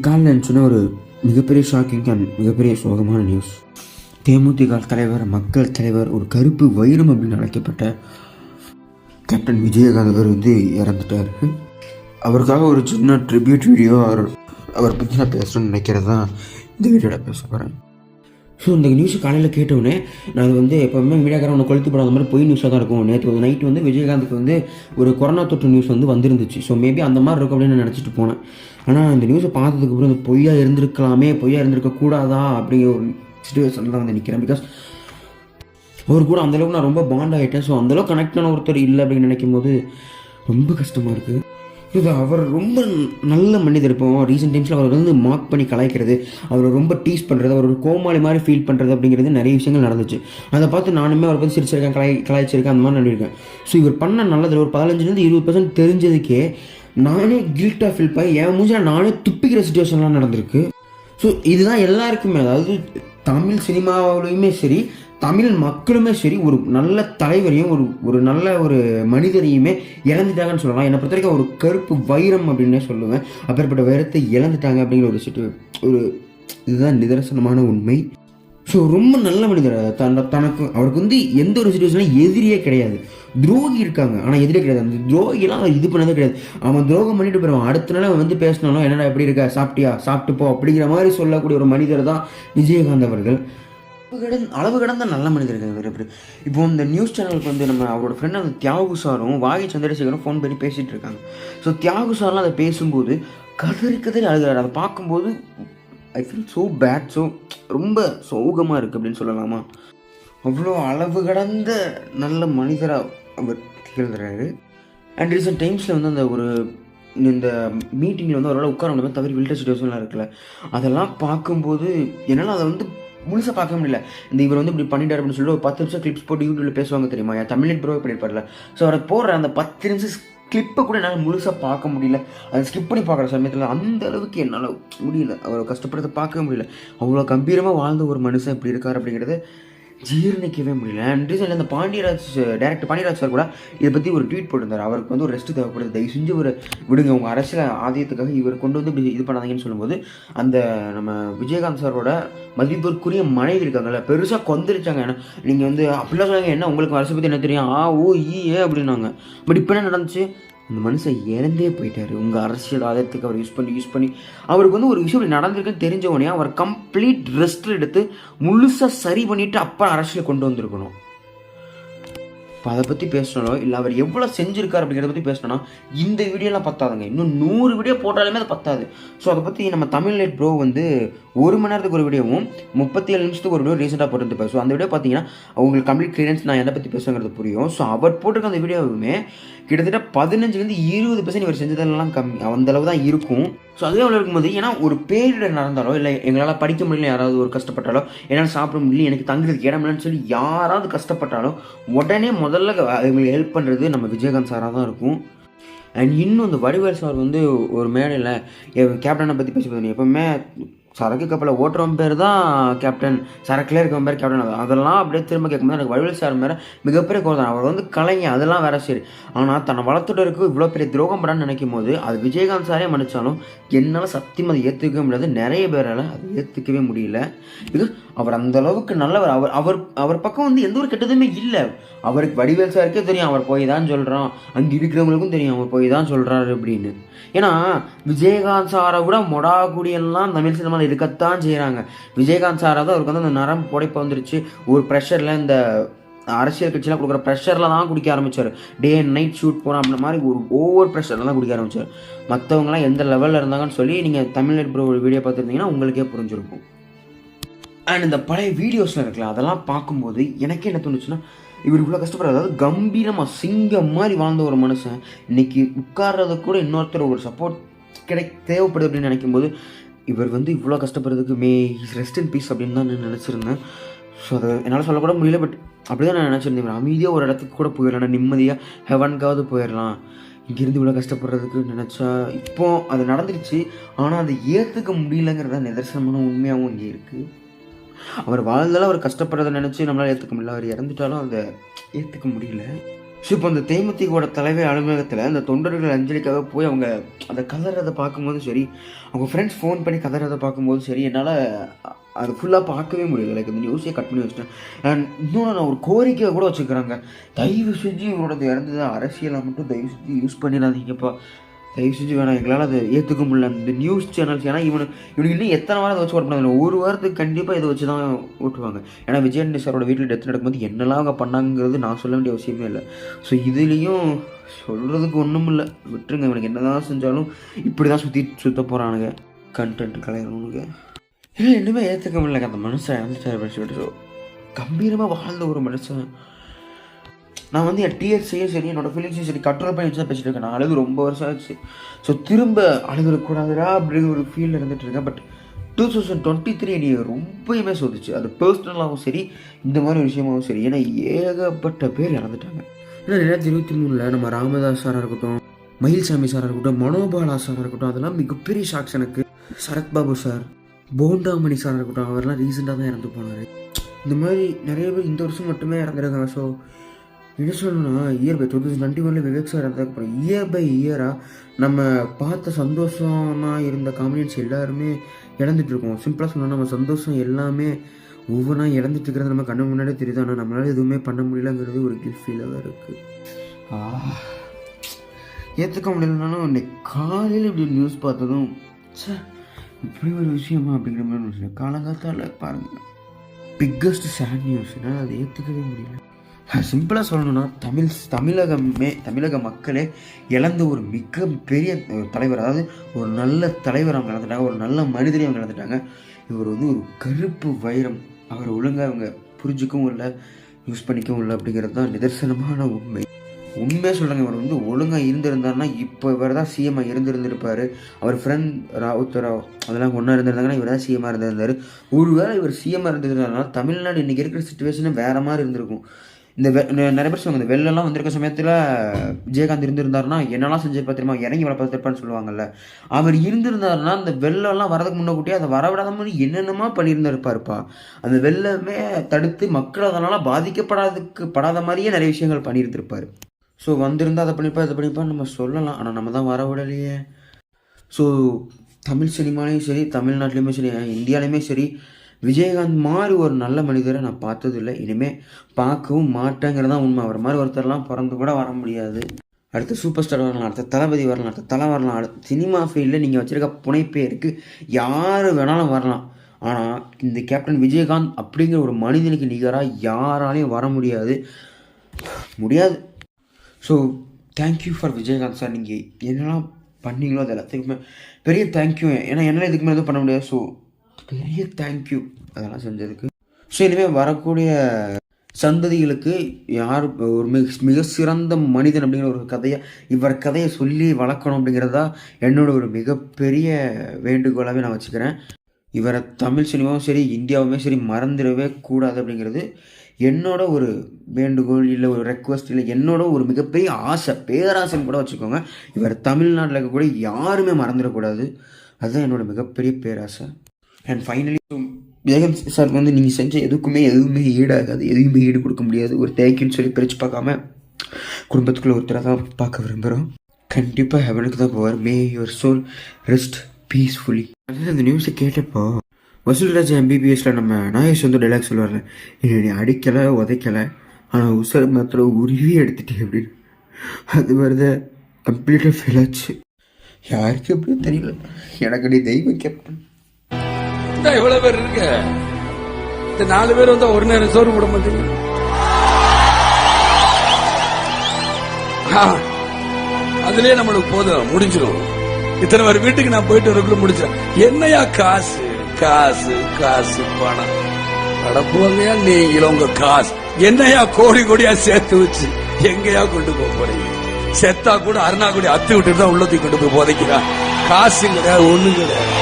காலையில் நினச்சோன்னே ஒரு மிகப்பெரிய ஷாக்கிங் அண்ட் மிகப்பெரிய சோகமான நியூஸ். தேமுதிக தலைவர், மக்கள் தலைவர், ஒரு கருப்பு வைரம் அப்படின்னு அழைக்கப்பட்ட கேப்டன் விஜயகாந்த் அவர் இறந்துட்டார். அவருக்காக ஒரு சின்ன ட்ரிபியூட் வீடியோ அவர் பற்றி நான் பேசணும்னு நினைக்கிறது தான் இந்த வீடியோவில் பேச போகிறேன். ஸோ இந்த நியூஸ் காலையில் கேட்டவுடனே நான் எப்போவுமே மீடியாக்காரன் ஒன்று கொளுத்து போடாத மாதிரி பொய் நியூஸாக தான் இருக்கும். நேற்று நைட்டு விஜயகாந்துக்கு ஒரு கொரோனா தொற்று நியூஸ் வந்துருந்துச்சு. ஸோ மேபி அந்த மாதிரி இருக்கும் அப்படின்னு நான் நினச்சிட்டு போனேன். ஆனால் இந்த நியூஸை பார்த்ததுக்கு அப்புறம் இந்த பொய்யாக இருந்திருக்கக்கூடாதா அப்படிங்கிற ஒரு சிச்சுவேஷனில் தான் நிற்கிறேன். பிகாஸ் அவர் கூட அந்தளவுக்கு நான் ரொம்ப பாண்ட் ஆகிட்டேன். ஸோ அந்தளவுக்கு கனெக்டான ஒருத்தர் இல்லை அப்படின்னு நினைக்கும் போது ரொம்ப கஷ்டமாக இருக்குது. அவர் ரொம்ப நல்ல மனிதர். இப்போ ரீசெண்ட் டைம்ஸில் அவர் மார்க் பண்ணி கலாய்க்கிறது, அவர் ரொம்ப டீஸ் பண்ணுறது, அவர் ஒரு கோமாளி மாதிரி ஃபீல் பண்ணுறது அப்படிங்கிறது நிறைய விஷயங்கள் நடந்துச்சு. அதை பார்த்து நானுமே அவரை பற்றி சிரிச்சிருக்கேன், கலாய்ச்சிருக்கேன், அந்த மாதிரி நடிருக்கேன். ஸோ இவர் பண்ண நல்லது ஒரு 15-20% தெரிஞ்சதுக்கே நானே கில்ட்டாக ஃபீல் பண்ணி என் மூஞ்சில் நானே துப்பிக்கிற சுச்சுவேஷன்லாம் நடந்திருக்கு. ஸோ இதுதான் எல்லாருக்குமே, அதாவது தமிழ் சினிமாவிலையுமே சரி, தமிழ் மக்களுமே சரி, ஒரு நல்ல தலைவரையும் ஒரு நல்ல ஒரு மனிதரையுமே இழந்துட்டாங்கன்னு சொல்லலாம். என்னை பொறுத்த வரைக்கும் ஒரு கருப்பு வைரம் அப்படின்னே சொல்லுவேன். அப்பேற்பட்ட வைரத்தை இழந்துட்டாங்க அப்படிங்கிற ஒரு இதுதான் நிதர்சனமான உண்மை. ஸோ ரொம்ப நல்ல மனிதர். அவருக்கு எந்த ஒரு சுச்சுவேஷன்லையும் எதிரியே கிடையாது. துரோகி இருக்காங்க, ஆனால் எதிரியே கிடையாது. அந்த துரோகிலாம் இது பண்ணதே கிடையாது. அவன் துரோகம் பண்ணிட்டு போயிடுவான். அடுத்த நாள் அவன் பேசினாலும் என்னடா எப்படி இருக்கா, சாப்பிட்டியா, சாப்பிட்டு போ அப்படிங்கிற மாதிரி சொல்லக்கூடிய ஒரு மனிதர் தான் விஜயகாந்த் அவர்கள். அளவு கடந்த நல்ல மனிதர்கள். இப்போ இந்த நியூஸ் சேனலுக்கு நம்ம அவரோட ஃப்ரெண்ட் தியாகு சாரும் வாகி சந்திரசேகரும் ஃபோன் பண்ணி பேசிகிட்டு இருக்காங்க. ஸோ தியாகு சார்லாம் அதை பேசும்போது கதறி அழுகிறார். அதை பார்க்கும்போது I feel so sad. So ரொம்ப சோகமாக இருக்குது அப்படின்னு சொல்லலாமா. அவ்வளோ அளவு கடந்த நல்ல மனிதராக அவர் திகழ்கிறாரு. அண்ட் ரீசெண்ட் டைம்ஸில் அந்த இந்த மீட்டிங்கில் அவரால் உட்கார முடியாமல் தவிர வில்டர் சுச்சுவேஷன்லாம் இருக்குல்ல, அதெல்லாம் பார்க்கும்போது என்னால் அதை முழுசாக பார்க்க முடியல. இவர் இப்படி பண்ணிட்டார் அப்படின்னு சொல்லிட்டு ஒரு 10 நிமிஷம் கிளிப்ஸ் போட்டு யூடியூப்ல பேசுவாங்க தெரியுமா, என் தமிழ்நெட் ப்ரோ பண்ணியிருப்பார்ல. ஸோ அவரை போடுற அந்த 10 நிமிஷம் கிளிப்பை கூட என்னால் முழுசாக பார்க்க முடியல. அதை ஸ்கிப் பண்ணி பார்க்குற சமயத்தில் அந்த அளவுக்கு என்னால் முடியல. அவரை கஷ்டப்படுறதை பார்க்க முடியல. அவ்வளோ கம்பீரமாக வாழ்ந்த ஒரு மனுஷன் இப்படி இருக்கார் அப்படிங்கிறத ஜீர்ணிக்கவே முடியல. அண்ட் ரீசன்ட்லி அந்த டேரக்டர் பாண்டியராஜ் சார் கூட இதை பற்றி ஒரு ட்வீட் போட்டிருந்தார். அவருக்கு ஒரு ரெஸ்ட் தேவைப்படுது, தயவு செஞ்சு ஒரு விடுங்க, உங்கள் அரசியல் ஆதியத்துக்காக இவர் கொண்டு இப்படி இது பண்ணாதீங்கன்னு சொல்லும்போது அந்த நம்ம விஜயகாந்த் சாரோட மதிப்பிற்குரிய மனைவி இருக்காங்கல்ல, பெருசாக கொந்தளிச்சாங்க. ஏன்னா நீங்கள் அப்படிலாம் சொன்னாங்க, என்ன உங்களுக்கு அரசை பற்றி என்ன தெரியும், அப்படின்னாங்க. பட் இப்போ என்ன நடந்துச்சு, அந்த மனுஷன் இறந்தே போயிட்டார். உங்கள் அரசியல் ஆதாயத்துக்கு அவர் யூஸ் பண்ணி அவருக்கு ஒரு விஷயம் நடந்திருக்குன்னு தெரிஞ்சவனே அவர் கம்ப்ளீட் ரெஸ்ட் எடுத்து முழுசாக சரி பண்ணிவிட்டு அப்புறம் அரசியல் கொண்டு வந்திருக்கணும். இப்போ அதை பற்றி பேசணும் இல்லை அவர் எவ்வளோ செஞ்சுருக்கார் அப்படிங்கிறத பற்றி பேசணும்னா இந்த வீடியோலாம் பத்தாதுங்க. இன்னும் 100 வீடியோ போட்டாலுமே அது பத்தாது. ஸோ அதை பற்றி நம்ம தமிழ்நெட் ப்ரோ 1 மணி நேரத்துக்கு ஒரு வீடியோவும் 37 நிமிஷத்துக்கு ஒரு வீடியோ ரீசெண்டாக போட்டுருப்பார். ஸோ அந்த வீடியோ பார்த்தீங்கன்னா அவங்களுக்கு கம்ப்ளீட் கிளியரன்ஸ் நான் எதை பற்றி பேசுங்கிறது புரியும். ஸோ அவர் போட்டிருக்க அந்த வீடியோவுமே கிட்டத்தட்ட 15-20% இவர் செஞ்சதெல்லாம் கம்மி, அந்தளவு தான் இருக்கும். ஸோ அதுவே அவ்வளோ இருக்கும்போது, ஏன்னா ஒரு பேரிடர் நடந்தாலோ இல்லை எங்களால் படிக்க முடியல, யாராவது ஒரு கஷ்டப்பட்டாலோ, என்னால் சாப்பிட முடியல, எனக்கு தங்குறதுக்கு இடம் இல்லைன்னு சொல்லி யாராவது கஷ்டப்பட்டாலும் உடனே முதல்ல அவங்களுக்கு ஹெல்ப் பண்ணுறது நம்ம விஜயகாந்த் சாராக தான் இருக்கும். அண்ட் இன்னும் இந்த வடிவேல் சார் ஒரு மேடையில் கேப்டனை பற்றி பேசி எப்போவுமே சரக்கு கப்பலை ஓட்டுறவன் பேர் தான் கேப்டன், சரக்குலேயே இருக்கவன் பேர் கேப்டன். அதெல்லாம் அப்படியே திரும்ப கேட்கும்போது எனக்கு வடிவேல் சார் மேலே மிகப்பெரிய கோவம். அவர் கலைஞர், அதெல்லாம் வேற சரி. ஆனால் தன்னை வளர்த்துட்டு இவ்வளோ பெரிய துரோகம் பண்ணான்னு நினைக்கும் போது அது விஜயகாந்த் சாரே மன்னிச்சாலும் என்னால் சத்தியம் அதை ஏற்றுக்கவே முடியாது. நிறைய பேரால் அது ஏற்றுக்கவே முடியல. பிகாஸ் அவர் அந்த அளவுக்கு நல்லவர். அவர் பக்கம் எந்த ஒரு கெட்டதுமே இல்லை. அவருக்கு வடிவேல் சாருக்கே தெரியும் அவர் போய் தான் சொல்கிறான், அங்கே இருக்கிறவங்களுக்கும் தெரியும் அவர் போய் தான் சொல்கிறாரு அப்படின்னு. ஏன்னா விஜயகாந்த் சாரை விட மொடாகுடியெல்லாம் தமிழ் சினிமாவில் இருக்கத்தான் செய்கிறாங்க. விஜயகாந்த் சாரை தான் அவருக்கு அந்த நரம் புடைப்பு வந்துருச்சு. ஒரு ப்ரெஷரில் இந்த அரசியல் கட்சியெலாம் கொடுக்குற ப்ரெஷரில் தான் குடிக்க ஆரம்பித்தார். டே அண்ட் நைட் ஷூட் போகிறோம் அப்படின்ற மாதிரி ஓவர் ப்ரெஷரில் தான் குடிக்க ஆரம்பித்தார். மற்றவங்களாம் எந்த லெவலில் இருந்தாங்கன்னு சொல்லி நீங்கள் தமிழ்நெட் ப்ரோ ஒரு வீடியோ பார்த்துருந்தீங்கன்னா உங்களுக்கே புரிஞ்சிருக்கும். அண்ட் இந்த பழைய வீடியோஸில் இருக்கலாம், அதெல்லாம் பார்க்கும்போது எனக்கே என்ன தோணுச்சுன்னா, இவர் இவ்வளோ கஷ்டப்படுற, அதாவது கம்பீரமாக சிங்கம் மாதிரி வாழ்ந்த ஒரு மனுஷன் இன்னைக்கு உட்கார்றது கூட இன்னொருத்தர் ஒரு சப்போர்ட் தேவைப்படுது அப்படின்னு நினைக்கும்போது இவர் இவ்வளோ கஷ்டப்படுறதுக்கு ரெஸ்ட் இன் பீஸ் அப்படின்னு தான் நான் நினச்சிருந்தேன். ஸோ அதை என்னால் சொல்லக்கூட முடியல. பட் அப்படி தான் நான் நினச்சிருந்தேன். அமைதியாக ஒரு இடத்துக்கு கூட போயிடலாம், நிம்மதியாக ஹெவனுக்காவது போயிடலாம். இங்கேருந்து இவ்வளோ கஷ்டப்படுறதுக்கு நினச்சா இப்போ அது நடந்துருச்சு. ஆனால் அதை ஏற்றுக்க முடியலங்கிறத நிதர்சனமான உண்மையாகவும் இங்கே இருக்குது. அவர் வாழ்ந்தாலும் அவர் கஷ்டப்படுறதை நினச்சி நம்மளால் ஏற்றுக்க முடியல. அவர் இறந்துட்டாலும் அதை ஏற்றுக்க முடியல. ஸோ இப்போ அந்த தேமுதிகோட தலைவர் அலுவலகத்தில் அந்த தொண்டர்கள் அஞ்சலிக்காக போய் அவங்க அந்த கதறதை பார்க்கும்போது சரி, அவங்க ஃப்ரெண்ட்ஸ் ஃபோன் பண்ணி கதறதை பார்க்கும்போது சரி, என்னால் அது ஃபுல்லாக பார்க்கவே முடியல. லைக் இந்த நியூஸே கட் பண்ணி வச்சுட்டேன். அண்ட் இன்னொன்று நான் ஒரு கோரிக்கையை கூட வச்சுக்கிறாங்க, தயவு செஞ்சு இவரோட இறந்தது அரசியலை மட்டும் தயவு செஞ்சு யூஸ் பண்ணிடாதீங்கப்பா, தயவு செஞ்சு வேணாம், எங்களால் அதை ஏற்றுக்க முடியல. இந்த நியூஸ் சேனல்ஸ் ஏன்னா இவனுக்கு இன்னும் எத்தனை வாரம் அதை வச்சு ஓட் பண்ணாங்க, ஒரு வாரத்துக்கு கண்டிப்பாக இதை வச்சு தான் ஓட்டுவாங்க. ஏன்னா விஜயன் சாரோட வீட்டில் டெத் நடக்கும்போது என்னெல்லாம் அவங்க பண்ணாங்கிறது நான் சொல்ல வேண்டிய அவசியமே இல்லை. ஸோ இதுலேயும் சொல்கிறதுக்கு ஒன்றும் இல்லை, விட்டுருங்க. இவனுக்கு என்ன தான் செஞ்சாலும் இப்படி தான் சுற்ற போகிறானுங்க கண்டென்ட் கலைஞனுங்க. இல்லை இன்னுமே ஏற்றுக்க முடியல. அந்த மனுஷன் இறந்துட்டார். ஸோ கம்பீரமாக வாழ்ந்த ஒரு மனுஷன். நான் வந்து என் டிஎஸ்ஸையும் சரி என்னோடய ஃபீலிங்ஸையும் சரி கண்ட்ரோல் பண்ணி வச்சு தான் பேசிட்டு இருக்கேன். நான் அழுது ரொம்ப வருஷம் ஆச்சு. ஸோ திரும்ப அழுகக்கூடாதுடா அப்படிங்கிற ஒரு ஃபீலில் இருந்துகிட்டு இருக்கேன். பட் 2023 என்னையை ரொம்பவுமே சோதிச்சு, அது பர்சனலாகவும் சரி இந்த மாதிரி விஷயமாகவும் சரி. ஏன்னா ஏகப்பட்ட பேர் இறந்துட்டாங்க. ஏன்னா 2023 நம்ம ராமதாஸ் சாராக இருக்கட்டும், மயில்சாமி சாராக இருக்கட்டும், மனோபாலா சாராக இருக்கட்டும், அதெல்லாம் மிகப்பெரிய ஷாக்ஸ் எனக்கு. சரத்பாபு சார், போண்டாமணி சாராக இருக்கட்டும், அவரெல்லாம் ரீசெண்டாக தான் இறந்து போனார். இந்த மாதிரி நிறைய பேர் இந்த வருஷம் மட்டுமே இறந்துருக்காங்க. ஸோ என்ன சொல்லணும்னா இயர் பை 2021 விவேக் சார் இறந்ததுக்கப்புறம் இயர் பை இயராக நம்ம பார்த்த சந்தோஷமாக இருந்த காமெடியன்ஸ் எல்லாருமே இழந்துட்டு இருக்கோம். சிம்பிளாக சொன்னால் நம்ம சந்தோஷம் எல்லாமே ஒவ்வொன்றா இழந்துட்டு இருக்கிறது நம்ம கண்ணு முன்னாடியே தெரியுது. ஆனால் நம்மளால எதுவுமே பண்ண முடியலங்கிறது ஒரு கில்ட் ஃபீலாக தான் இருக்குது. ஏற்றுக்க முடியலனாலும் இன்னைக்கு காலையில் இப்படி நியூஸ் பார்த்ததும் இப்படி ஒரு விஷயமா அப்படிங்கிற மாதிரி நியூஸ் காலங்காத்தால் பாருங்கள் பிக்கஸ்ட் சேட் நியூஸ். என்னால் அதை ஏற்றுக்கவே முடியல. சிம்பிளாக சொல்லணும்னா தமிழக மக்களே இழந்த ஒரு மிகப்பெரிய தலைவர், அதாவது ஒரு நல்ல தலைவர் அவங்க இழந்துட்டாங்க, ஒரு நல்ல மனிதரை அவங்க இழந்துட்டாங்க. இவர் வந்து ஒரு கருப்பு வைரம். அவர் ஒழுங்காக அவங்க புரிஞ்சிக்கவும் இல்லை, யூஸ் பண்ணிக்கவும் இல்லை அப்படிங்கிறது தான் நிதர்சனமான உண்மை. உண்மையாக சொல்கிறாங்க. இவர் வந்து ஒழுங்காக இருந்திருந்தாருன்னா இப்போ இவர் தான் சிஎம்மாக இருந்திருப்பார். அவர் ஃப்ரெண்ட் ராவ் அதெல்லாம் ஒன்றா இருந்திருந்தாங்கன்னா இவர் தான் சிஎம்மாக இருந்திருந்தார். ஒருவேளை இவர் சிஎம்மாக இருந்திருந்தாருனா தமிழ்நாடு இன்றைக்கி இருக்கிற சிச்சுவேஷனே வேறு மாதிரி இருந்திருக்கும். இந்த நிறைய பேர் சொல்லுவாங்க, இந்த வெள்ளெல்லாம் வந்திருக்க சமயத்தில் விஜயகாந்த் இருந்திருந்தாருன்னா என்னெல்லாம் செஞ்சிருப்பா தெரியுமா, இறங்கி வள பார்த்துருப்பான்னு சொல்லுவாங்கல்ல. அவர் இருந்திருந்தாருன்னா அந்த வெள்ளம்லாம் வரதுக்கு முன்னக்கூட்டியே அதை வரவிடாத மாதிரி என்னென்னமா பண்ணியிருந்திருப்பாருப்பா. அந்த வெள்ளமே தடுத்து மக்கள் அதனால் பாதிக்கப்படாத மாதிரியே நிறைய விஷயங்கள் பண்ணியிருந்திருப்பார். ஸோ வந்திருந்தால் அதை பண்ணிப்பா இதை பண்ணிப்பான்னு நம்ம சொல்லலாம். ஆனால் நம்ம தான் வர விடலையே. ஸோ தமிழ் சினிமாலையும் சரி, தமிழ்நாட்டிலையுமே சரி, இந்தியாலையுமே சரி, விஜயகாந்த் மாதிரி ஒரு நல்ல மனிதரை நான் பார்த்ததில்லை, இனிமேல் பார்க்கவும் மாட்டேங்கிறது தான் உண்மை. அவர் மாதிரி ஒருத்தர்லாம் பிறந்து கூட வர முடியாது. அடுத்த சூப்பர் ஸ்டார் வரலாம், அடுத்த தளபதி வரலாம், அடுத்த தலை வரலாம். அடுத்த சினிமா ஃபீல்டில் நீங்கள் வச்சுருக்க புனைப்பேருக்கு யார் வேணாலும் வரலாம். ஆனால் இந்த கேப்டன் விஜயகாந்த் அப்படிங்கிற ஒரு மனிதனுக்கு நிகராக யாராலையும் வர முடியாது. So thank you for Vijayakanth sir. நீங்கள் என்னெல்லாம் பண்ணீங்களோ அது எல்லாத்துக்குமே பெரிய தேங்க்யூ. ஏன்னா என்னால் இதுக்கு மேலே எதுவும் பண்ண முடியாது. ஸோ பெரிய தேங்க்யூ அதெல்லாம் செஞ்சதுக்கு. ஸோ இனிமேல் வரக்கூடிய சந்ததிகளுக்கு யார் ஒரு மிக சிறந்த மனிதன் அப்படிங்கிற ஒரு கதையை சொல்லி வளர்க்கணும் அப்படிங்கிறதா என்னோட ஒரு மிகப்பெரிய வேண்டுகோளாகவே நான் வச்சுக்கிறேன். இவரை தமிழ் சினிமாவும் சரி இந்தியாவுமே சரி மறந்துடவே கூடாது அப்படிங்கிறது என்னோட ஒரு வேண்டுகோள், இல்லை ஒரு ரெக்வஸ்ட், இல்லை என்னோட ஒரு மிகப்பெரிய ஆசை, பேராசைன்னு கூட வச்சுக்கோங்க. இவர் தமிழ்நாட்டில் இருக்கக்கூட யாருமே மறந்துடக்கூடாது. அதுதான் என்னோட மிகப்பெரிய பேராசை. அண்ட் ஃபைனலி விஜயகாந்த் சார் வந்து நீங்கள் செஞ்ச எதுவுமே ஈடாகாது, எதுவுமே ஈடு கொடுக்க முடியாது. ஒரு தேங்க்யூன்னு சொல்லி பிரித்து பார்க்காம குடும்பத்துக்குள்ளே ஒருத்தரை தான் பார்க்க விரும்புகிறோம். கண்டிப்பாக ஹெவனுக்கு தான் போவார். May your soul rest peacefully. அதாவது அந்த நியூஸை கேட்டப்போ வசூல்ராஜ் MBBSல நம்ம நாகேஷ் வந்து டைலாக் சொல்லுவார்ல, என்னை அடிக்கலை உதைக்கலை ஆனால் உசர் மாத்திரம் உருவி எடுத்துட்டேன் அப்படின்னு. அது வருத கம்ப்ளீட்டாக ஃபெயில் ஆச்சு. யாருக்கு எப்படியும் தெரியல, எனக்கு நீ தெய்வம் கேப்டன். எவ்வளவு பேர் இருக்க, இந்த 4 பேர் வந்து ஒரு நேரம் சோறு போட மாட்டீங்க. அதுலயே நம்மளுக்கு போதும், முடிஞ்சிடும். இத்தனை பேர் வீட்டுக்கு நான் போயிட்டு வரக்குள்ள முடிச்சேன். என்னையா காசு காசு காசு பணம் அடப்புவாங்கயா நீங்களும் உங்க காசு என்னையா கோடி கோடியா சேர்த்து வச்சு எங்கயா கொண்டு போக போறீங்க? செத்தா கூட அருணா கூட அத்து விட்டுட்டு தான் உள்ளத்துக்கு கொண்டு போய் போதைக்கிறா. காசு கிடையாது, ஒண்ணும் கிடையாது.